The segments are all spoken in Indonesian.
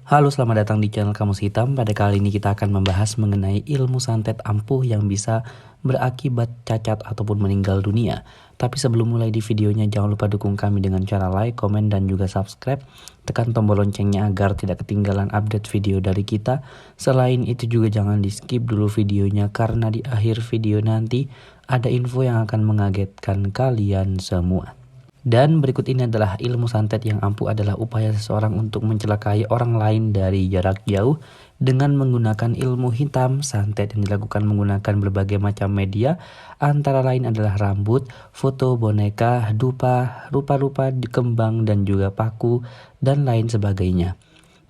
Halo, selamat datang di channel Kamus Hitam. Pada kali ini kita akan membahas mengenai ilmu santet ampuh yang bisa berakibat cacat ataupun meninggal dunia. Tapi sebelum mulai di videonya, jangan lupa dukung kami dengan cara like, komen, dan juga subscribe. Tekan tombol loncengnya agar tidak ketinggalan update video dari kita. Selain itu juga jangan di skip dulu videonya, karena di akhir video nanti ada info yang akan mengagetkan kalian semua. Dan berikut ini adalah ilmu santet yang ampuh adalah upaya seseorang untuk mencelakai orang lain dari jarak jauh dengan menggunakan ilmu hitam. Santet yang dilakukan menggunakan berbagai macam media, antara lain adalah rambut, foto, boneka, dupa, rupa-rupa kembang, dan juga paku, dan lain sebagainya.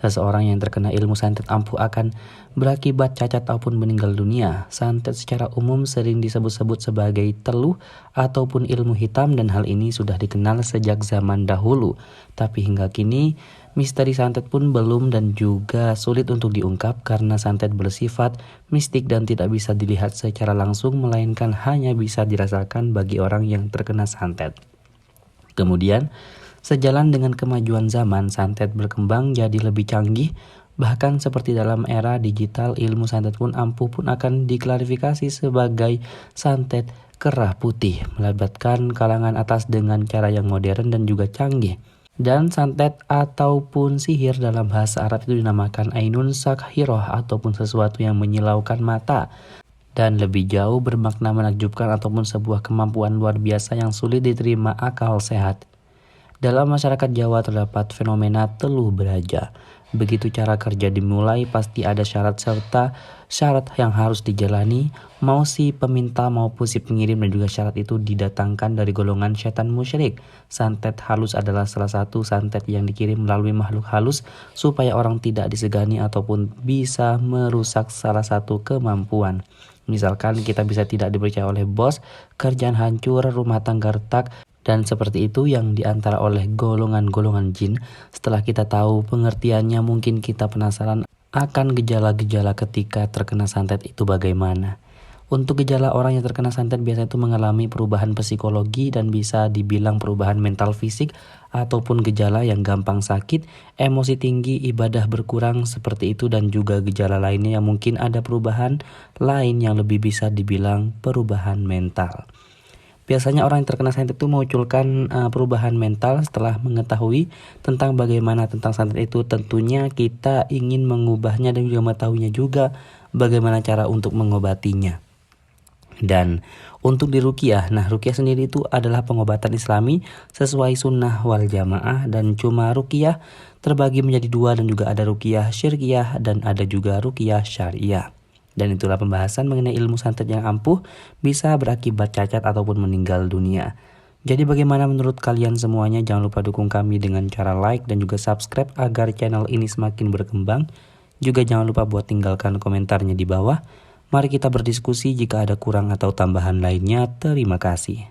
Seseorang yang terkena ilmu santet ampuh akan berakibat cacat ataupun meninggal dunia. Santet secara umum sering disebut-sebut sebagai teluh ataupun ilmu hitam, dan hal ini sudah dikenal sejak zaman dahulu. Tapi hingga kini misteri santet pun belum dan juga sulit untuk diungkap karena santet bersifat mistik dan tidak bisa dilihat secara langsung, melainkan hanya bisa dirasakan bagi orang yang terkena santet. Kemudian, sejalan dengan kemajuan zaman, santet berkembang jadi lebih canggih. Bahkan seperti dalam era digital, ilmu santet pun ampuh pun akan diklarifikasi sebagai santet kerah putih, melibatkan kalangan atas dengan cara yang modern dan juga canggih. Dan santet ataupun sihir dalam bahasa Arab itu dinamakan ainun sakhiroh ataupun sesuatu yang menyilaukan mata. Dan lebih jauh bermakna menakjubkan ataupun sebuah kemampuan luar biasa yang sulit diterima akal sehat. Dalam masyarakat Jawa terdapat fenomena teluh beraja. Begitu cara kerja dimulai, pasti ada syarat serta syarat yang harus dijalani, mau si peminta maupun si pengirim, dan juga syarat itu didatangkan dari golongan setan musyrik. Santet halus adalah salah satu santet yang dikirim melalui makhluk halus supaya orang tidak disegani ataupun bisa merusak salah satu kemampuan. Misalkan kita bisa tidak dipercaya oleh bos, kerjaan hancur, rumah tangga retak, dan seperti itu yang diantara oleh golongan-golongan jin. Setelah kita tahu pengertiannya, mungkin kita penasaran akan gejala-gejala ketika terkena santet itu bagaimana. Untuk gejala orang yang terkena santet biasanya itu mengalami perubahan psikologi dan bisa dibilang perubahan mental fisik ataupun gejala yang gampang sakit, emosi tinggi, ibadah berkurang seperti itu, dan juga gejala lainnya yang mungkin ada perubahan lain yang lebih bisa dibilang perubahan mental. Biasanya orang yang terkena santet itu memunculkan perubahan mental setelah mengetahui tentang bagaimana tentang santet itu. Tentunya kita ingin mengubahnya dan juga mengetahuinya juga bagaimana cara untuk mengobatinya. Dan untuk diruqyah, ruqyah sendiri itu adalah pengobatan Islami sesuai sunnah wal jamaah, dan cuma ruqyah terbagi menjadi dua, dan juga ada ruqyah syirkiyah dan ada juga ruqyah syariah. Dan itulah pembahasan mengenai ilmu santet yang ampuh bisa berakibat cacat ataupun meninggal dunia. Jadi bagaimana menurut kalian semuanya? Jangan lupa dukung kami dengan cara like dan juga subscribe agar channel ini semakin berkembang. Juga jangan lupa buat tinggalkan komentarnya di bawah. Mari kita berdiskusi, jika ada kurang atau tambahan lainnya. Terima kasih.